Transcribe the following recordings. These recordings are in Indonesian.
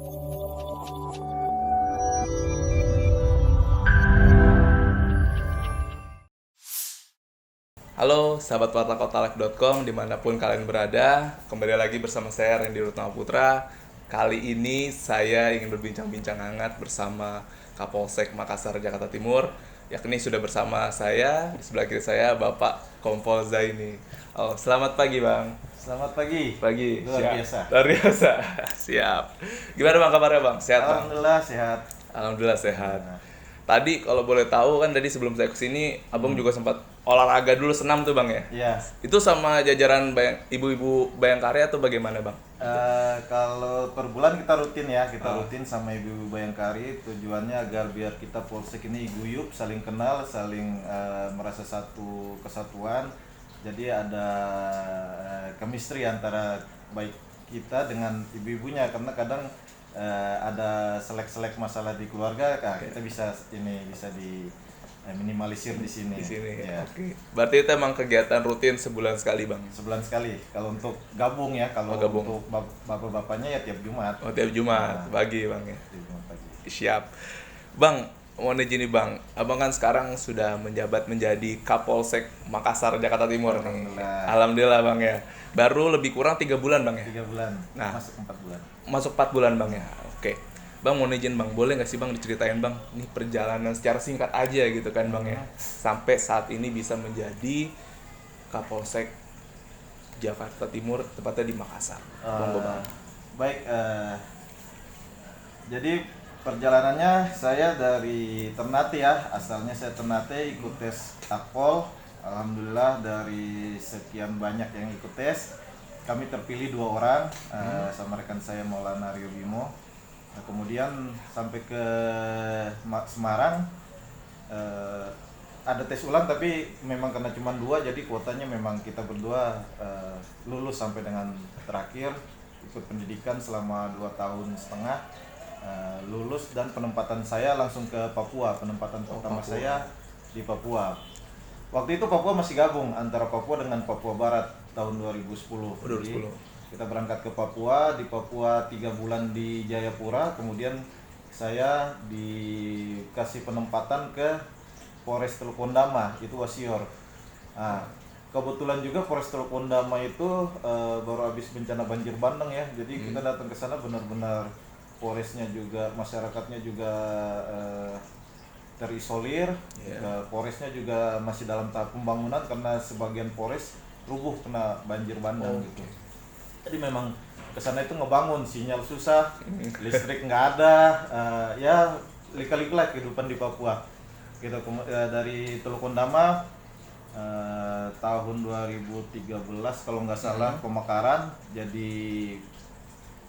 Halo sahabat wartakotalek.com dimanapun kalian berada. Kembali lagi bersama saya Randy Rutama Putra. Kali ini saya ingin berbincang-bincang hangat bersama Kapolsek Makassar, Jakarta Timur. Yakni sudah bersama saya, di sebelah kiri saya Bapak Kompol Zaini. Oh, selamat pagi Bang. Selamat pagi. Pagi. Luar Siap. biasa. Luar biasa. Siap. Gimana Bang kabarnya Bang? Sehat Bang? Alhamdulillah sehat. Alhamdulillah sehat. Tadi kalau boleh tahu kan tadi sebelum saya kesini Abang juga sempat olahraga dulu, senam tuh Bang ya? Iya. Itu sama jajaran ibu-ibu Bayangkari atau bagaimana Bang? Kalau per bulan kita rutin ya, rutin sama ibu-ibu Bayangkari. Tujuannya agar biar kita polsek ini guyup, saling kenal, saling merasa satu kesatuan. Jadi ada chemistry antara baik kita dengan ibu-ibunya, karena kadang ada selek-selek masalah di keluarga, kita bisa di minimalisir di sini. Di sini. Ya. Oke. Berarti itu emang kegiatan rutin sebulan sekali Bang? Sebulan sekali. Kalau untuk gabung ya, kalau gabung. untuk bapak-bapaknya ya tiap Jumat. Oh, tiap Jumat pagi Bang ya. Tiap Jumat pagi. Siap. Bang, mau nanya nih Bang, Abang kan sekarang sudah menjabat menjadi Kapolsek Makassar, Jakarta Timur nih. Alhamdulillah Bang ya. Baru lebih kurang 3 bulan Bang ya? 3 bulan, Nah. masuk 4 bulan. Masuk 4 bulan Bang ya. Oke. Bang mau izin Bang, boleh nggak sih Bang diceritain Bang, nih perjalanan secara singkat aja gitu kan Bang ya, sampai saat ini bisa menjadi Kapolsek Jakarta Timur, tepatnya di Makassar. Monggo Bang. Baik, jadi perjalanannya saya dari Ternate ya, asalnya saya Ternate, ikut tes Akpol. Alhamdulillah dari sekian banyak yang ikut tes, kami terpilih 2 orang sama rekan saya Maulana Rio Bimo. Nah, kemudian sampai ke Semarang, ada tes ulang, tapi memang karena cuma 2, jadi kuotanya memang kita berdua lulus sampai dengan terakhir. Ikut pendidikan selama 2,5 tahun, lulus, dan penempatan saya langsung ke Papua. Penempatan pertama Papua. saya di Papua. Waktu itu Papua masih gabung antara Papua dengan Papua Barat tahun 2010. 2010. Jadi, kita berangkat ke Papua, di Papua 3 bulan di Jayapura, kemudian saya dikasih penempatan ke Polres Teluk Pondama, itu Wasior. Nah, kebetulan juga Polres Teluk Pondama itu baru habis bencana banjir bandang ya, jadi kita datang ke sana benar-benar Polresnya juga, masyarakatnya juga terisolir, Polresnya juga masih dalam tahap pembangunan karena sebagian Polres rubuh kena banjir bandang gitu. Jadi memang kesana itu ngebangun, sinyal susah, listrik nggak ada, ya lika-liku lah kehidupan di Papua. Gitu, dari Teluk Pondama tahun 2013 kalau nggak salah pemekaran jadi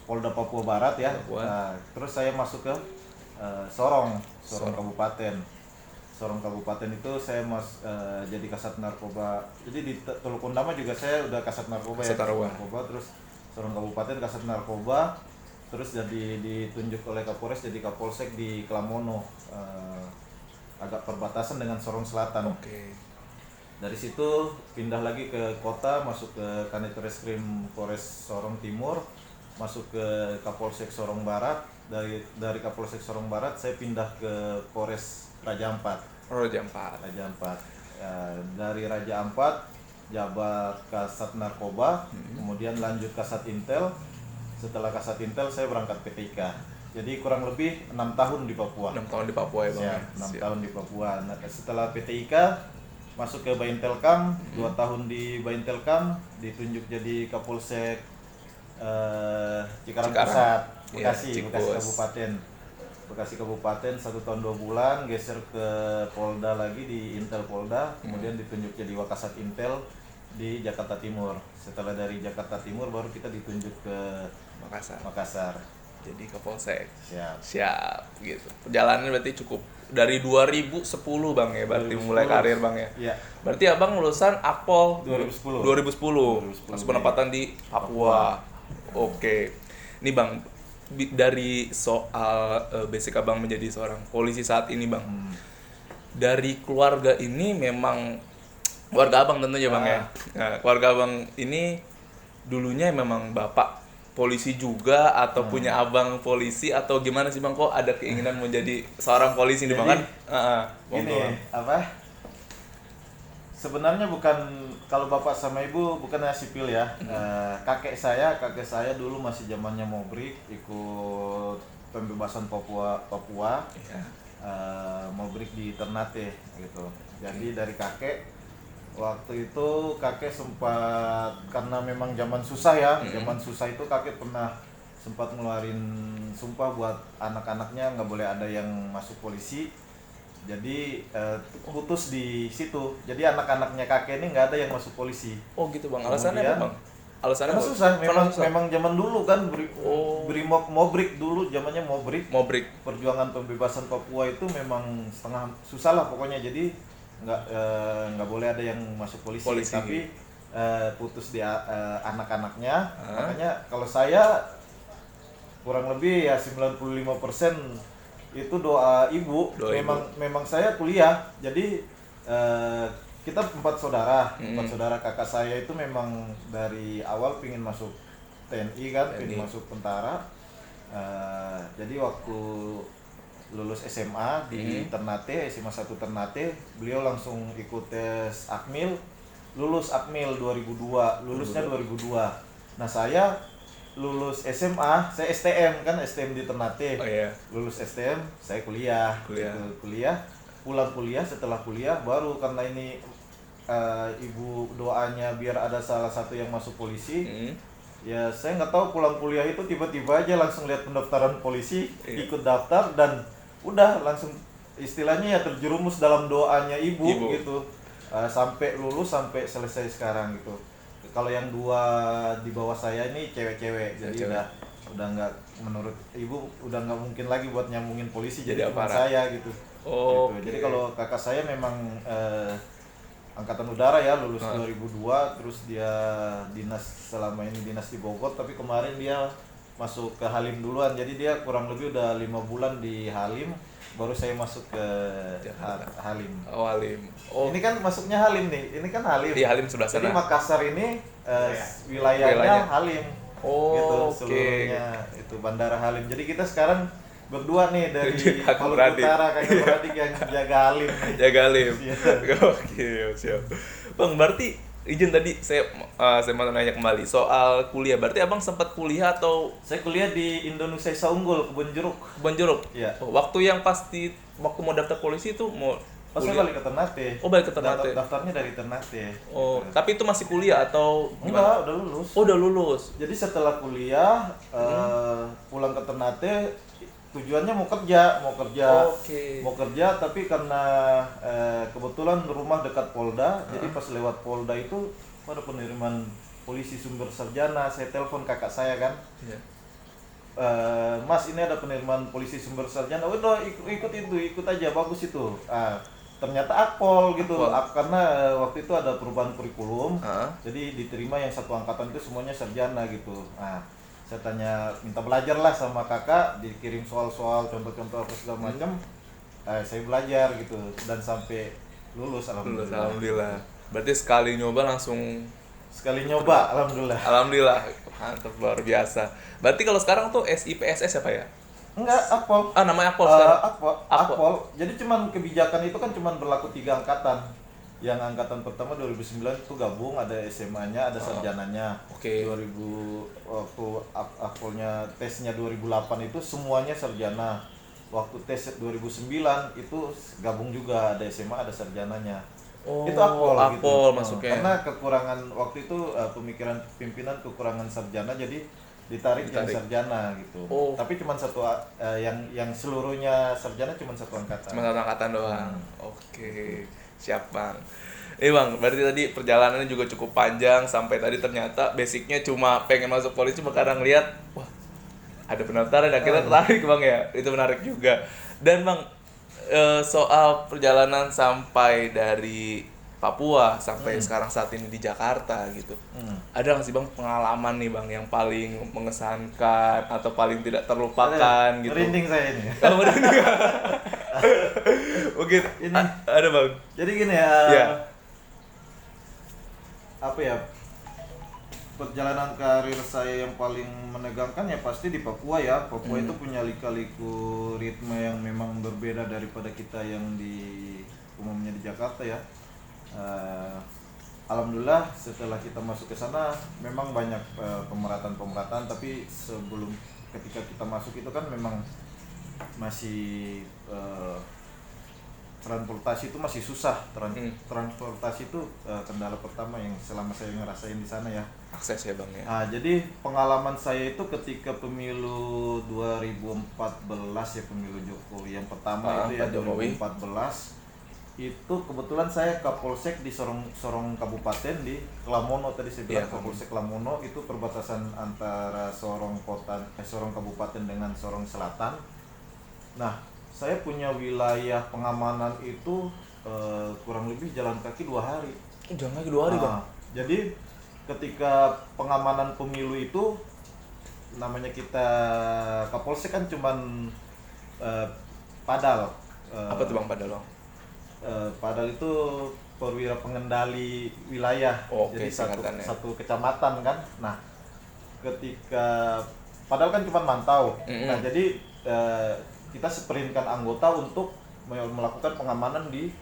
Polda Papua Barat ya. Nah, terus saya masuk ke Sorong Kabupaten. Sorong Kabupaten itu saya jadi Kasat Narkoba. Jadi di Teluk Pondama juga saya udah Kasat Narkoba ya. Narkoba, terus Sorong Kabupaten Kasat Narkoba, terus jadi ditunjuk oleh Kapolres jadi Kapolsek di Klamono, agak perbatasan dengan Sorong Selatan. Oke. Dari situ pindah lagi ke kota, masuk ke Kanit Reskrim Polres Sorong Timur, masuk ke Kapolsek Sorong Barat. Dari Kapolsek Sorong Barat saya pindah ke Polres Raja Ampat. Raja Ampat. Dari Raja Ampat jabat Kasat Narkoba, kemudian lanjut Kasat Intel. Setelah Kasat Intel saya berangkat PTIK. Jadi kurang lebih 6 tahun di Papua. 6 tahun di Papua ya Bang. Ya, 6 tahun di Papua. Nah, setelah PTIK masuk ke Baintelkam, 2 tahun di Baintelkam, ditunjuk jadi Kapolsek Cikarang Pusat, Bekasi Kabupaten. Bekasi Kabupaten 1 tahun 2 bulan, geser ke Polda lagi di Intel Polda, kemudian ditunjuk jadi Wakasat Intel di Jakarta Timur. Setelah dari Jakarta Timur baru kita ditunjuk ke Makassar. Jadi Kapolsek. Siap Gitu. Perjalanan berarti cukup dari 2010 Bang ya, berarti 2010. mulai karir Bang ya. Iya. Berarti Abang lulusan Akpol 2010. Masuk penempatan di Papua. Oke. Ini Bang, dari soal basic Abang menjadi seorang polisi saat ini Bang. Dari keluarga ini memang keluarga Abang tentunya Bang ya. Nah, keluarga Abang ini dulunya memang bapak polisi juga atau punya abang polisi atau gimana sih Bang? Kok ada keinginan menjadi seorang polisi nih Bang kan? Ini apa? Sebenarnya bukan, kalau bapak sama ibu bukannya sipil ya. Kakek saya dulu masih zamannya Mobrik, ikut pembebasan Papua. Iya. Mobrik di Ternate gitu. Jadi dari kakek, waktu itu kakek sempat, karena memang zaman susah ya, zaman susah itu kakek pernah sempat ngeluarin sumpah buat anak-anaknya nggak boleh ada yang masuk polisi. Jadi putus di situ. Jadi anak-anaknya kakek ini nggak ada yang masuk polisi. Oh gitu Bang. Alasannya apa Bang? Alasannya Karena susah. Memang zaman dulu kan Brimob Mobrik dulu, zamannya Mobrik. Perjuangan pembebasan Papua itu memang setengah susah lah pokoknya. Jadi nggak boleh ada yang masuk polisi. Tapi putus di anak-anaknya. Makanya kalau saya kurang lebih ya 95% itu doa ibu. Memang saya kuliah. Jadi kita 4 saudara. 4 saudara. Kakak saya itu memang dari awal pingin masuk TNI kan, pingin masuk tentara. Jadi waktu lulus SMA di Ternate, SMA 1 Ternate, beliau langsung ikut tes Akmil, lulus Akmil 2002, lulusnya 2002. Nah saya lulus SMA, saya STM kan, STM di Ternate. Lulus STM, saya kuliah. Pulang kuliah, setelah kuliah baru karena ini ibu doanya biar ada salah satu yang masuk polisi. Ya saya nggak tahu, pulang kuliah itu tiba-tiba aja langsung lihat pendaftaran polisi, ikut daftar dan udah langsung istilahnya ya terjerumus dalam doanya ibu. Gitu. Sampai lulus, sampai selesai sekarang gitu. Kalau yang 2 di bawah saya ini cewek-cewek, jadi udah nggak, menurut ibu udah nggak mungkin lagi buat nyambungin polisi, jadi cuma saya gitu. Gitu. Jadi kalau kakak saya memang angkatan udara ya, lulus 2002, terus dia selama ini dinas di Bogor, tapi kemarin dia masuk ke Halim duluan, jadi dia kurang lebih udah 5 bulan di Halim, baru saya masuk ke Halim. Halim. Ini kan masuknya Halim nih, ini kan Halim. Di Halim sebelah sana. Jadi Makassar ini wilayahnya Halim. Gitu, seluruhnya itu Bandara Halim. Jadi kita sekarang berdua nih dari Maluku Utara, kakak beradik yang jaga Halim. Jaga Halim. Oke, siap. Bang, berarti izin tadi saya mau nanya kembali soal kuliah. Berarti Abang sempat kuliah atau? Saya kuliah di Indonesia Unggul, Kebun Jeruk. Kebun Jeruk. Iya. Waktu yang pasti waktu mau daftar polisi itu mau saya balik ke Ternate. Balik ke Ternate. Daftarnya dari Ternate. Gitu. Tapi itu masih kuliah atau gimana? Enggak, udah lulus. Udah lulus. Jadi setelah kuliah pulang ke Ternate, tujuannya mau kerja. Mau kerja, tapi karena kebetulan rumah dekat Polda, jadi pas lewat Polda itu ada penerimaan polisi sumber sarjana. Saya telepon kakak saya kan, Mas, ini ada penerimaan polisi sumber sarjana. Udah ikut aja, bagus itu. Ternyata Akpol gitu. Karena waktu itu ada perubahan kurikulum, jadi diterima yang satu angkatan itu semuanya sarjana gitu. Saya tanya, minta belajar lah sama kakak, dikirim soal-soal, contoh-contoh apa segala macam. Saya belajar gitu dan sampai lulus alhamdulillah. Berarti sekali nyoba, alhamdulillah. Mantap, luar biasa. Berarti kalau sekarang tuh SIPSS apa ya? Enggak, Akpol. Namanya Akpol sekarang. Akpol. Jadi cuman kebijakan itu kan cuman berlaku 3 angkatan. Yang angkatan pertama 2009 itu gabung, ada SMA-nya, ada sarjananya. 2000 waktu Akpolnya tesnya 2008 itu semuanya sarjana. Waktu tes 2009 itu gabung juga, ada SMA, ada sarjananya. Itu Akpol gitu. Masuknya. Karena kekurangan waktu itu pemikiran pimpinan kekurangan sarjana, jadi ditarik yang sarjana gitu. Tapi cuma satu yang seluruhnya sarjana cuma satu angkatan. Cuma satu angkatan doang. Oke. Siap Bang. Bang, berarti tadi perjalanannya juga cukup panjang sampai tadi ternyata basicnya cuma pengen masuk polisi, cuma karena ngeliat wah ada pendaftaran dan kita tertarik Bang ya. Itu menarik juga. Dan Bang, soal perjalanan sampai dari Papua sampai sekarang saat ini di Jakarta gitu. Ada nggak sih Bang pengalaman nih Bang yang paling mengesankan atau paling tidak terlupakan gitu? Merinding saya ini. Merinding. Mungkin ini ada Bang. Jadi gini ya. Apa ya? perjalanan karir saya yang paling menegangkan ya pasti di Papua ya. Papua itu punya lika-liku ritme yang memang berbeda daripada kita yang umumnya di Jakarta ya. Alhamdulillah setelah kita masuk ke sana memang banyak pemerataan, tapi sebelum ketika kita masuk itu kan memang masih transportasi itu masih susah. Transportasi itu kendala pertama yang selama saya ngerasain di sana ya. Akses ya Bang ya. Jadi pengalaman saya itu ketika pemilu 2014 ya, pemilu Jokowi yang pertama itu ya, 2014 itu kebetulan saya Kapolsek di Sorong Kabupaten di Lamono, tadi saya bilang Kapolsek Lamono itu perbatasan antara Sorong Kabupaten dengan Sorong Selatan. Nah, saya punya wilayah pengamanan itu kurang lebih jalan kaki 2 hari. Jalan kaki 2 hari Bang. Jadi ketika pengamanan pemilu itu namanya kita Kapolsek kan cuman padal. Apa tuh Bang padal Bang? Padal itu perwira pengendali wilayah. Jadi satu kecamatan kan. Nah, ketika padal kan cuma mantau. Nah, jadi kita sprintkan anggota untuk melakukan pengamanan di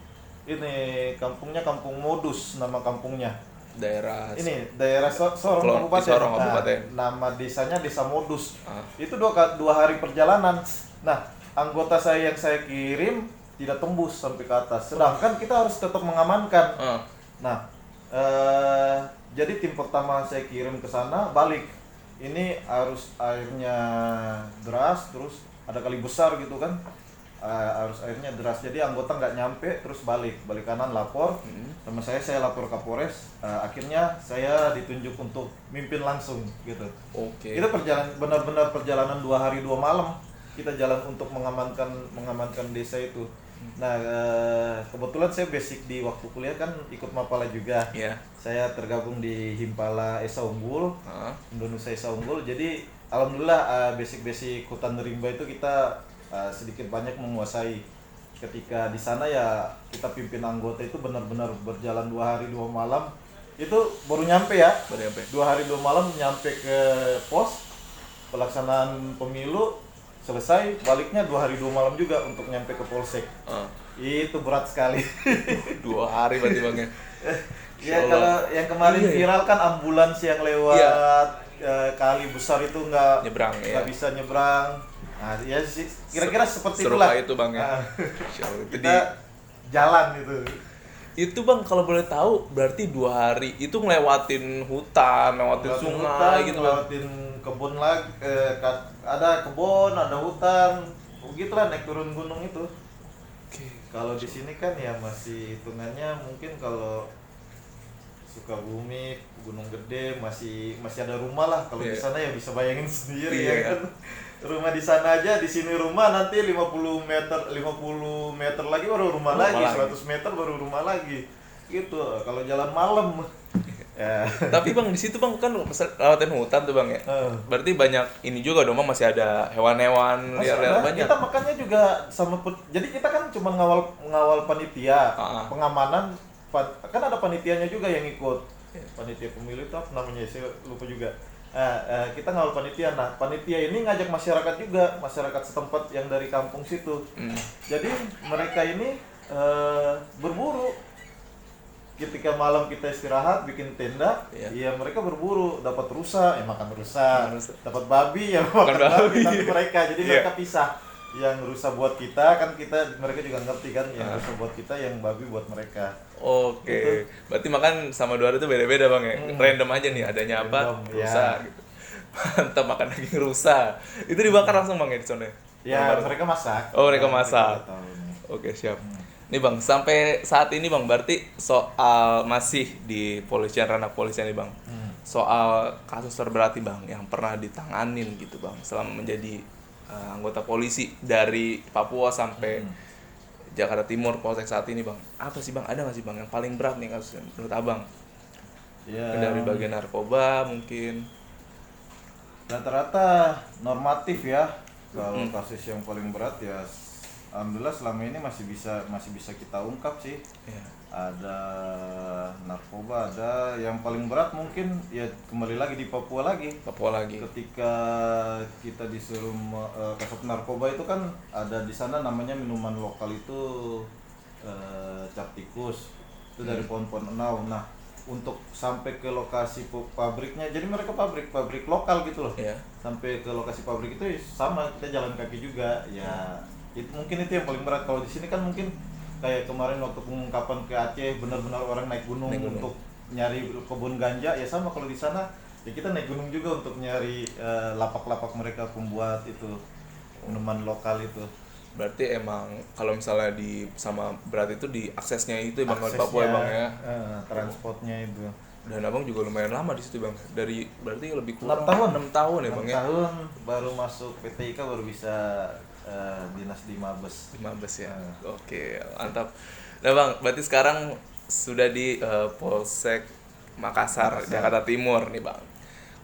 kampungnya, Kampung Modus nama kampungnya. Daerah Sorong Kabupaten. Nama desanya Desa Modus. Itu 2 hari perjalanan. Nah, anggota saya yang saya kirim tidak tembus sampai ke atas. Sedangkan kita harus tetap mengamankan. Nah, jadi tim pertama saya kirim ke sana balik. Ini arus airnya deras, terus ada kali besar gitu kan. Arus airnya deras, jadi anggota nggak nyampe, terus balik kanan lapor sama saya lapor Kapolres. Akhirnya saya ditunjuk untuk mimpin langsung gitu. Itu benar-benar perjalanan 2 hari 2 malam kita jalan untuk mengamankan desa itu. Nah, kebetulan saya basic di waktu kuliah kan ikut Mapala juga. Saya tergabung di Himpala Esa Unggul, Indonesia Esa Unggul. Jadi alhamdulillah basic hutan rimba itu kita sedikit banyak menguasai. Ketika di sana ya kita pimpin anggota itu benar-benar berjalan 2 hari 2 malam. Itu baru nyampe ya. 2 hari 2 malam nyampe ke pos pelaksanaan pemilu. Selesai, baliknya 2 hari 2 malam juga untuk nyampe ke Polsek. Itu berat sekali. 2 hari berarti Bang ya. Ya kalau yang kemarin viral kan ambulans yang lewat kali besar itu nggak bisa nyebrang. Nah, ya sih kira-kira seperti itulah. Serupa itu Bang ya. Kita jalan itu. Itu Bang kalau boleh tahu berarti 2 hari itu ngelewatin hutan, lewatin sungai gitu Bang. Lewatin kebun lagi, ada kebun, ada hutan, begitulah naik turun gunung itu. Kalau di sini kan ya masih hitungannya mungkin kalau Sukabumi, Gunung Gede masih ada rumah lah. Kalau di sana ya bisa bayangin sendiri ya kan. Rumah di sana aja, di sini rumah nanti 50 meter lagi baru rumah lagi, 100 meter baru rumah lagi. Gitu. Kalau jalan malam ya. Tapi Bang di situ Bang kan lewatin hutan tuh Bang ya. Berarti banyak ini juga dong Bang, masih ada hewan-hewan liar-liar banyak. Kita makannya juga jadi kita kan cuma ngawal panitia, pengamanan kan ada panitianya juga yang ikut. Panitia pemilu itu apa namanya? Saya lupa juga. Kita ngawal panitia. Nah, panitia ini ngajak masyarakat juga, masyarakat setempat yang dari kampung situ. Jadi mereka ini berburu. Ketika malam kita istirahat bikin tenda, ya mereka berburu, dapat rusa, makan rusa, dapat babi, makan babi. Tapi mereka, jadi mereka pisah. Yang rusa buat kita kan mereka juga ngerti kan, yang rusa buat kita, yang babi buat mereka. Gitu. Berarti makan sama 2 hari itu beda-beda Bang ya. Random aja nih adanya apa? Rusa gitu. Mantap, makan daging rusa. Itu dibakar langsung Bang ya di sana. Ya, mereka masak. Mereka masak. Oke, siap. Nih Bang, sampai saat ini Bang, berarti soal masih di ranah polisian nih Bang. Soal kasus terberat nih Bang yang pernah ditanganin gitu Bang selama menjadi anggota polisi dari Papua sampai Jakarta Timur, Polsek saat ini Bang. Apa sih Bang? Ada nggak sih Bang yang paling berat nih kasusnya menurut Abang? Dari bagian narkoba mungkin. Rata-rata normatif ya. Kalau kasus yang paling berat ya alhamdulillah selama ini masih bisa kita ungkap sih. Ya. Ada narkoba, ada yang paling berat mungkin ya kembali lagi di Papua lagi. Ketika kita disuruh kasat narkoba itu kan ada di sana namanya minuman lokal itu cap tikus. Itu dari pohon-pohon enau. Nah, untuk sampai ke lokasi pabriknya, jadi mereka pabrik lokal gitu loh. Yeah. Sampai ke lokasi pabrik itu sama, kita jalan kaki juga. Ya, mungkin itu yang paling berat. Kalau di sini kan mungkin kayak kemarin waktu pengungkapan ke Aceh, benar-benar orang naik gunung untuk nyari kebun ganja. Ya sama, kalau di sana ya kita naik gunung juga untuk nyari lapak-lapak mereka pembuat itu minuman lokal itu. Berarti emang kalau misalnya berarti itu di aksesnya itu Bang, dari Papua ya Bang ya. Transportnya itu. Dan Abang juga lumayan lama di situ Bang. Berarti lebih kurang 6 tahun ya Bang ya. 6 tahun baru masuk PT IKA, baru bisa dinas di Mabes. Di Mabes ya. Oke, mantap. Nah Bang, berarti sekarang sudah di Polsek Makassar, Jakarta Timur nih Bang.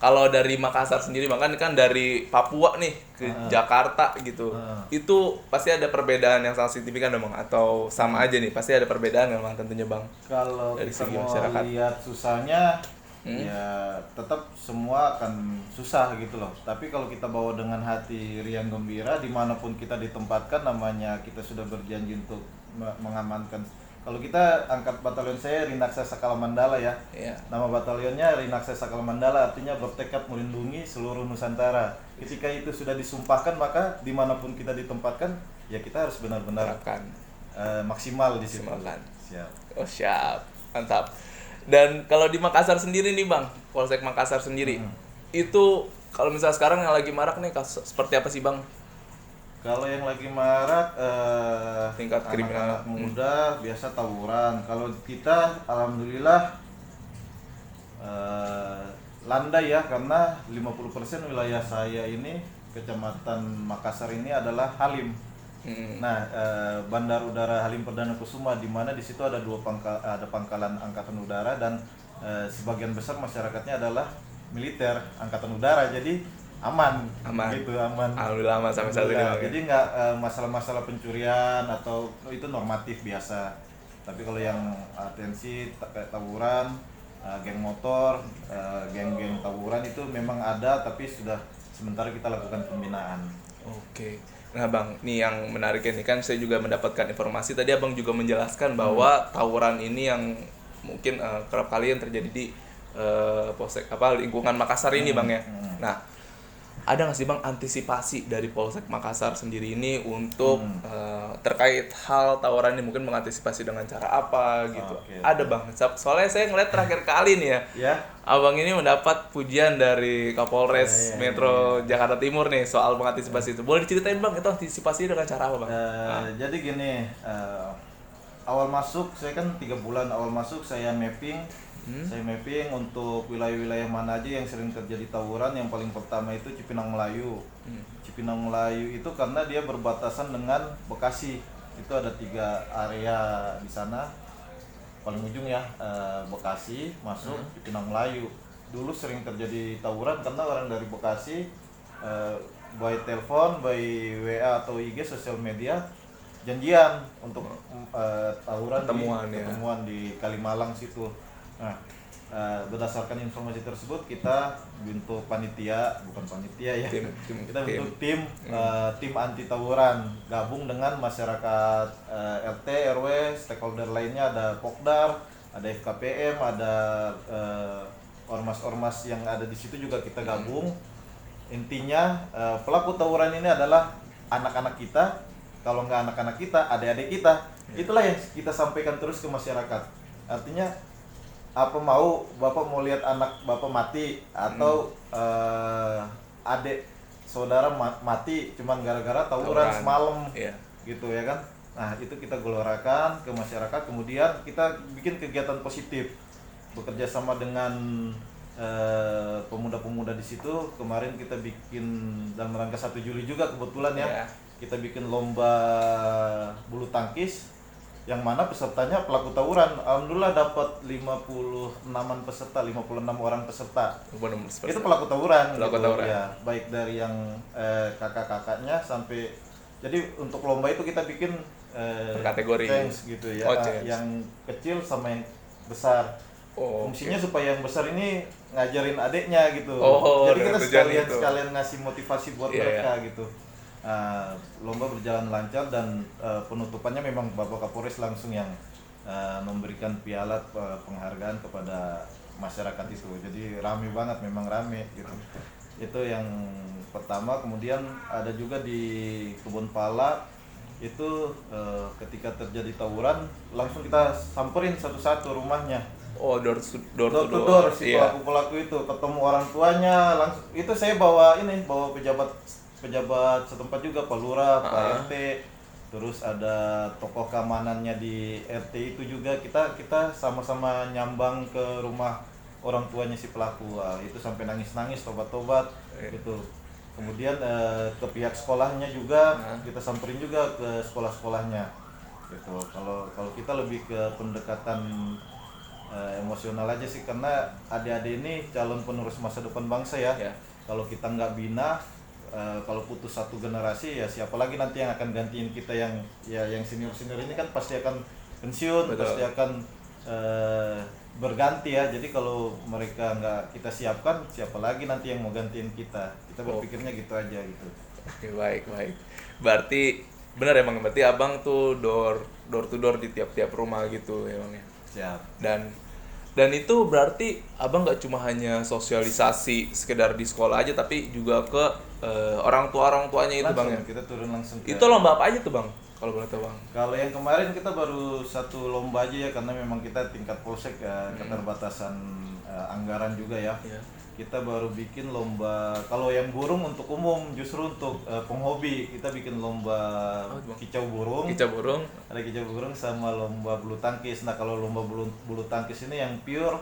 Kalau dari Makassar sendiri Bang, kan dari Papua nih ke Jakarta gitu. Itu pasti ada perbedaan yang sangat signifikan dong Bang, atau sama aja nih? Pasti ada perbedaan kan Bang tentunya Bang. Kalau dari kita mau masyarakat lihat susahnya ya tetap semua akan susah gitu loh. Tapi kalau kita bawa dengan hati riang gembira, dimanapun kita ditempatkan, namanya kita sudah berjanji untuk mengamankan. Kalau kita angkat batalion, saya Rinaksa Sakala Mandala ya. Yeah. Nama batalionnya Rinaksa Sakala Mandala, artinya bertekad melindungi seluruh Nusantara. Ketika itu sudah disumpahkan, maka dimanapun kita ditempatkan, ya kita harus benar-benar maksimal di situ. Siap. Oh siap, mantap. Dan kalau di Makassar sendiri nih Bang, Polsek Makassar sendiri, itu kalau misalnya sekarang yang lagi marak nih kasus seperti apa sih Bang? Kalau yang lagi marak tingkat kriminal anak muda biasa tawuran. Kalau kita alhamdulillah landai ya, karena 50% wilayah saya ini, Kecamatan Makassar ini adalah Halim. Nah, Bandar Udara Halim Perdana Kusuma, di mana di situ ada ada pangkalan angkatan udara, dan sebagian besar masyarakatnya adalah militer angkatan udara. Jadi aman gitu, aman. Alhamdulillah aman sampai saat ini. Jadi nggak masalah-masalah pencurian atau itu normatif biasa. Tapi kalau yang atensi kayak tawuran, geng motor, geng-geng tawuran itu memang ada, tapi sudah sementara kita lakukan pembinaan. Oke. Nah Bang, nih yang menariknya nih, kan saya juga mendapatkan informasi tadi Abang juga menjelaskan bahwa tawuran ini yang mungkin kerap kali yang terjadi di Polsek lingkungan Makassar ini Bang ya. Nah, ada nggak sih Bang antisipasi dari Polsek Makassar sendiri ini untuk terkait hal tawuran ini, mungkin mengantisipasi dengan cara apa gitu? Ada Bang, soalnya saya ngeliat terakhir kali nih ya, Abang ini mendapat pujian dari Kapolres Metro Jakarta Timur nih soal mengantisipasi itu. Boleh diceritain Bang, itu antisipasi dengan cara apa Bang? Jadi gini, awal masuk saya kan 3 bulan awal masuk saya mapping. Saya mapping untuk wilayah-wilayah mana aja yang sering terjadi tawuran. Yang paling pertama itu Cipinang Melayu. Cipinang Melayu itu karena dia berbatasan dengan Bekasi. Itu ada 3 area di sana. Paling ujung ya Bekasi, masuk Cipinang Melayu. Dulu sering terjadi tawuran karena orang dari Bekasi by telepon, by WA atau IG, sosial media, janjian untuk tawuran, ketemuan di Kalimalang situ. Nah, berdasarkan informasi tersebut kita bentuk kita bentuk tim anti tawuran, gabung dengan masyarakat, RT, RW, stakeholder lainnya, ada Pokdar, ada FKPM, ada ormas-ormas yang ada di situ juga kita gabung. Intinya pelaku tawuran ini adalah anak-anak kita, kalau nggak anak-anak kita, adik-adik kita. Itulah yang kita sampaikan terus ke masyarakat. Artinya Bapak mau lihat anak Bapak mati atau adik saudara mati cuman gara-gara tawuran semalam, gitu ya kan? Nah, itu kita gelorakan ke masyarakat, kemudian kita bikin kegiatan positif, bekerja sama dengan pemuda-pemuda di situ. Kemarin kita bikin dalam rangka 1 Juli juga kebetulan ya, kita bikin lomba bulu tangkis, yang mana pesertanya pelaku tawuran. Alhamdulillah dapat 56 orang peserta. Itu pelaku tawuran. Ya, baik dari yang kakak-kakaknya sampai Jadi untuk lomba itu kita bikin kategori change gitu ya, change. yang kecil sama yang besar. Fungsinya supaya yang besar ini ngajarin adiknya gitu. Jadi kita sekalian ngasih motivasi buat mereka gitu. Lomba berjalan lancar dan penutupannya memang Bapak Kapolres langsung yang memberikan piala penghargaan kepada masyarakat itu. Jadi rame banget, memang rame gitu. Itu yang pertama. Kemudian ada juga di Kebun Pala itu ketika terjadi tawuran langsung kita samperin satu-satu rumahnya. Door to door si pelaku itu, ketemu orang tuanya langsung. Itu saya bawa pejabat setempat juga, Pak Lurah, Pak RT, terus ada tokoh keamanannya di RT itu juga. Kita sama-sama nyambang ke rumah orang tuanya si pelaku. Itu sampai nangis-nangis, tobat-tobat gitu. Kemudian ke pihak sekolahnya juga kita samperin juga ke sekolah-sekolahnya gitu. Kalau kita lebih ke pendekatan emosional aja sih, karena adik-adik ini calon penerus masa depan bangsa ya. Kalau kita nggak bina, kalau putus satu generasi ya siapa lagi nanti yang akan gantiin kita yang senior ini kan pasti akan pensiun. Betul. Pasti akan berganti ya. Jadi kalau mereka nggak kita siapkan, siapa lagi nanti yang mau gantiin kita berpikirnya gitu aja gitu. Oke, baik. Berarti benar emang, berarti abang tuh door to door di tiap-tiap rumah gitu emangnya. Siap. Dan itu berarti abang nggak cuma hanya sosialisasi sekedar di sekolah aja, tapi juga ke orang tuanya itu langsung, bang ya? Kita turun langsung ke... Itu lomba apa aja tuh bang, kalau boleh tahu bang? Kalau yang kemarin kita baru satu lomba aja ya, karena memang kita tingkat polsek ya, keterbatasan anggaran juga ya. Kita baru bikin lomba. Kalau yang burung untuk umum, justru untuk penghobi kita bikin lomba kicau burung. Ada kicau burung sama lomba bulu tangkis. Nah kalau lomba bulu tangkis ini yang pure,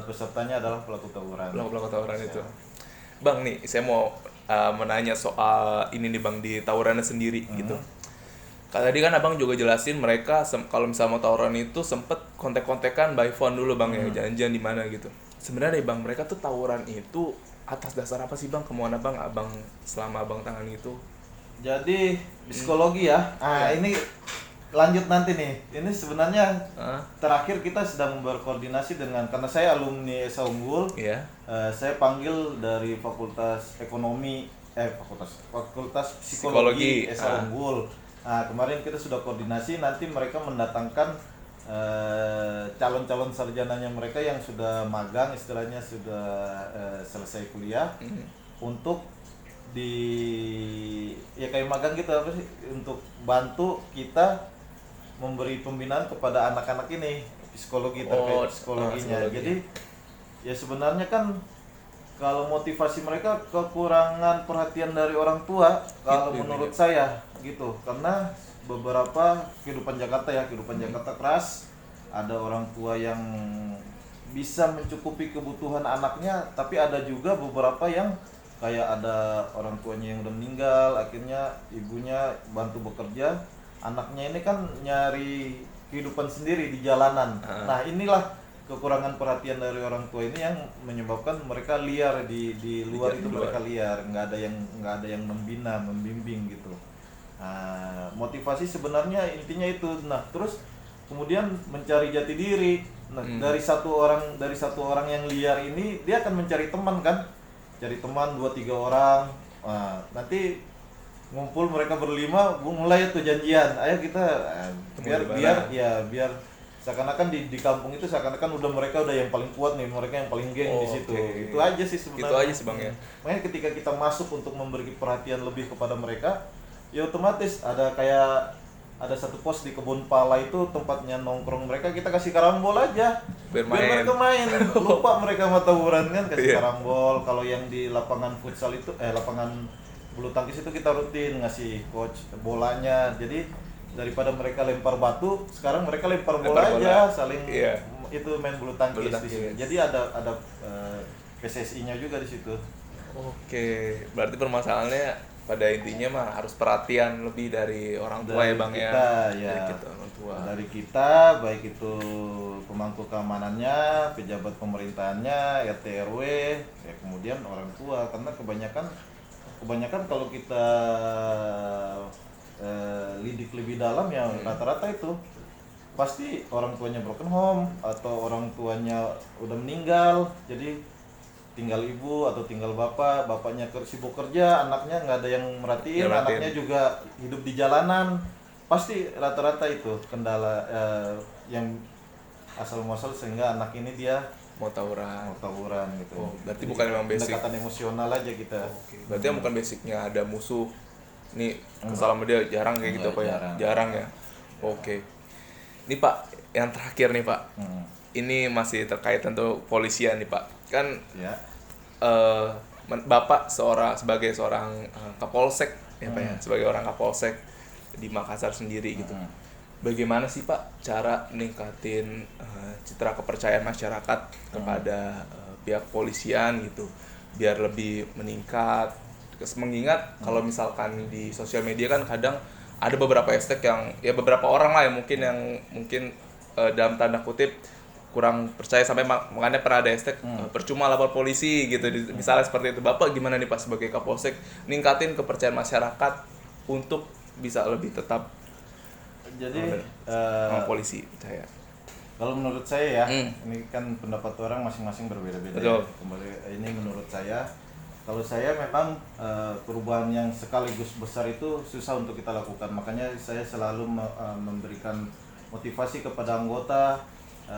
pesertanya adalah pelaku tawuran. Pelaku tawuran itu. Bang nih, saya mau menanya soal ini nih bang, di tawurannya sendiri gitu. Tadi kan abang juga jelasin mereka kalau misalnya mau tawuran itu sempet kontek-kontekan by phone dulu bang ya, janjian di mana gitu. Sebenarnya bang, mereka tuh tawuran itu atas dasar apa sih bang, kemauan abang selama abang tangan itu? Jadi psikologi ya. Ini lanjut nanti nih. Ini sebenarnya terakhir kita sedang berkoordinasi dengan, karena saya alumni Esa Unggul. Saya panggil dari Fakultas Ekonomi, Fakultas Psikologi Esa Unggul. Kemarin kita sudah koordinasi, nanti mereka mendatangkan calon-calon sarjananya mereka yang sudah magang, istilahnya sudah selesai kuliah, untuk kayak magang gitu apa sih, untuk bantu kita memberi pembinaan kepada anak-anak ini psikologi, terkait psikologinya. Jadi ya sebenarnya kan kalau motivasi mereka kekurangan perhatian dari orang tua kalau menurut saya gitu, karena beberapa kehidupan Jakarta keras, ada orang tua yang bisa mencukupi kebutuhan anaknya, tapi ada juga beberapa yang kayak ada orang tuanya yang udah meninggal, akhirnya ibunya bantu bekerja, anaknya ini kan nyari kehidupan sendiri di jalanan. Nah inilah kekurangan perhatian dari orang tua ini yang menyebabkan mereka liar di luar itu, mereka liar, nggak ada yang membina, membimbing gitu. Motivasi sebenarnya intinya itu. Nah terus kemudian mencari jati diri. Nah dari satu orang yang liar ini, dia akan mencari teman kan, cari teman 2-3 orang. Nanti ngumpul mereka berlima, mulai tuh janjian, ayo kita biar seakan-akan di kampung itu seakan-akan mereka udah yang paling kuat nih, mereka yang paling geng di situ. Itu aja sih sebenarnya. Itu aja sih bang ya. Makanya ketika kita masuk untuk memberi perhatian lebih kepada mereka, ya otomatis ada satu pos di Kebun Pala itu tempatnya nongkrong mereka, kita kasih karambol aja biar mereka main. Lupa mereka mau tawuran kan, kasih karambol. Kalau yang di lapangan futsal itu lapangan bulu tangkis itu kita rutin ngasih coach bolanya. Jadi daripada mereka lempar batu, sekarang mereka lempar bola aja, saling itu main bulu tangkis di situ. Jadi ada PSSI-nya juga di situ. Oke, berarti permasalahannya pada intinya mah harus perhatian lebih dari orang tua ya bang ya. Dari kita orang tua. Dari kita, baik itu pemangku keamanannya, pejabat pemerintahannya, RT RW, ya kemudian orang tua. Karena kebanyakan kalau kita lebih dalam ya rata-rata itu pasti orang tuanya broken home atau orang tuanya udah meninggal, jadi tinggal ibu atau tinggal bapak, bapaknya sibuk kerja, anaknya nggak ada yang merhatiin, anaknya juga hidup di jalanan, pasti rata-rata itu kendala yang asal muasal sehingga anak ini dia mau tawuran gitu. Berarti jadi, bukan memang basic pendekatan emosional aja kita. Berarti bukan basicnya ada musuh nih kesal sama dia, jarang kayak gitu Pak ya, jarang ya. Ini Pak, yang terakhir nih Pak, ini masih terkait tentu polisian nih Pak, kan ya. Bapak sebagai seorang kapolsek ya Pak ya, sebagai orang kapolsek di Makassar sendiri gitu, bagaimana sih Pak cara meningkatin citra kepercayaan masyarakat kepada pihak polisian gitu, biar lebih meningkat, mengingat kalau misalkan di sosial media kan kadang ada beberapa hashtag yang ya beberapa orang lah yang mungkin dalam tanda kutip kurang percaya, sampai makanya pernah ada hashtag percuma lapor polisi gitu, misalnya seperti itu. Bapak gimana nih Pak sebagai Kapolsek ningkatin kepercayaan masyarakat untuk bisa lebih tetap jadi sama polisi percaya? Kalau menurut saya ya, ini kan pendapat orang masing-masing berbeda-beda. Ya. Kembali ini menurut saya, kalau saya memang perubahan yang sekaligus besar itu susah untuk kita lakukan. Makanya saya selalu memberikan motivasi kepada anggota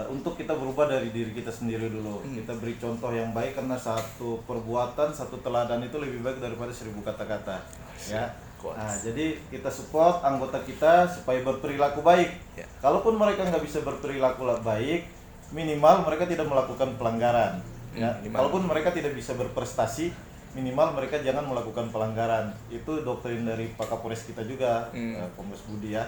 untuk kita berubah dari diri kita sendiri dulu. Kita beri contoh yang baik, karena satu perbuatan, satu teladan itu lebih baik daripada 1000 kata-kata. Ya. Nah, jadi kita support anggota kita supaya berperilaku baik. Kalaupun mereka nggak bisa berperilaku baik, minimal mereka tidak melakukan pelanggaran. Ya. Kalaupun mereka tidak bisa berprestasi, minimal mereka jangan melakukan pelanggaran. Itu doktrin dari Pak Kapolres kita juga, Kombes Budi ya.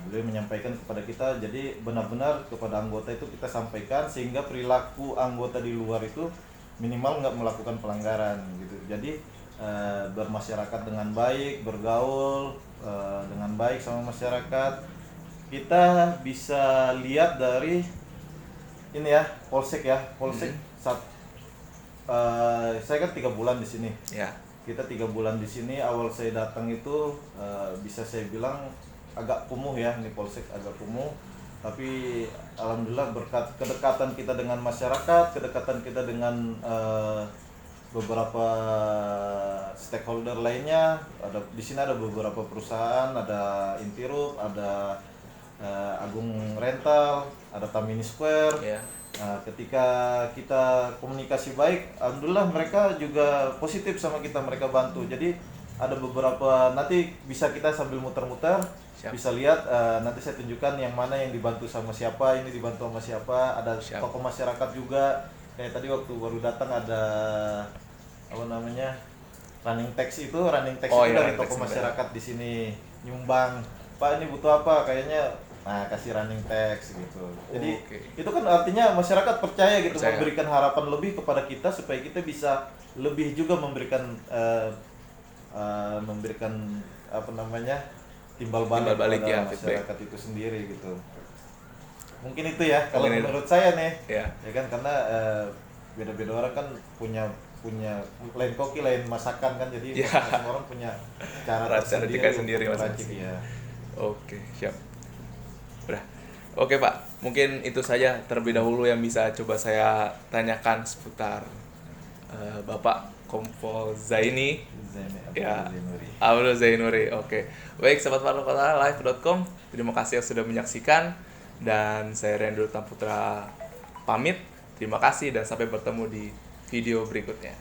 Beliau menyampaikan kepada kita, jadi benar-benar kepada anggota itu kita sampaikan sehingga perilaku anggota di luar itu minimal nggak melakukan pelanggaran gitu. Jadi bermasyarakat dengan baik, bergaul dengan baik sama masyarakat. Kita bisa lihat dari ini ya, polsek ya, polsek saya kan 3 bulan di sini. Ya. Kita 3 bulan di sini. Awal saya datang itu bisa saya bilang agak kumuh ya, ini polsek agak kumuh. Tapi alhamdulillah berkat kedekatan kita dengan masyarakat, kedekatan kita dengan beberapa stakeholder lainnya. Di sini ada beberapa perusahaan, ada Intirup, ada Agung Rental, ada Tamini Square. Yeah. Ketika kita komunikasi baik, alhamdulillah mereka juga positif sama kita, mereka bantu. Jadi ada beberapa, nanti bisa kita sambil muter-muter, bisa lihat, nanti saya tunjukkan yang mana yang dibantu sama siapa, ini dibantu sama siapa. Ada tokoh masyarakat juga, kayak tadi waktu baru datang ada running text itu dari tokoh masyarakat di sini nyumbang, Pak ini butuh apa, kayaknya kasih running text gitu. Jadi itu kan artinya masyarakat percaya gitu, memberikan harapan lebih kepada kita supaya kita bisa lebih juga memberikan timbal balik kepada masyarakat itu sendiri gitu. Mungkin itu ya kalau menurut saya nih. Ya kan, karena beda-beda orang kan punya lain koki, lain masakan kan, jadi masing-masing orang punya cara sendiri masing-masing. Ya. Oke, siap. Udah. Oke Pak, mungkin itu saja terlebih dahulu yang bisa coba saya tanyakan seputar Bapak Kompol Zaini. Abdul Zainuri. Oke. Baik, sahabat Warta Live.com, terima kasih yang sudah menyaksikan, dan saya Randy Putra pamit. Terima kasih dan sampai bertemu di video berikutnya.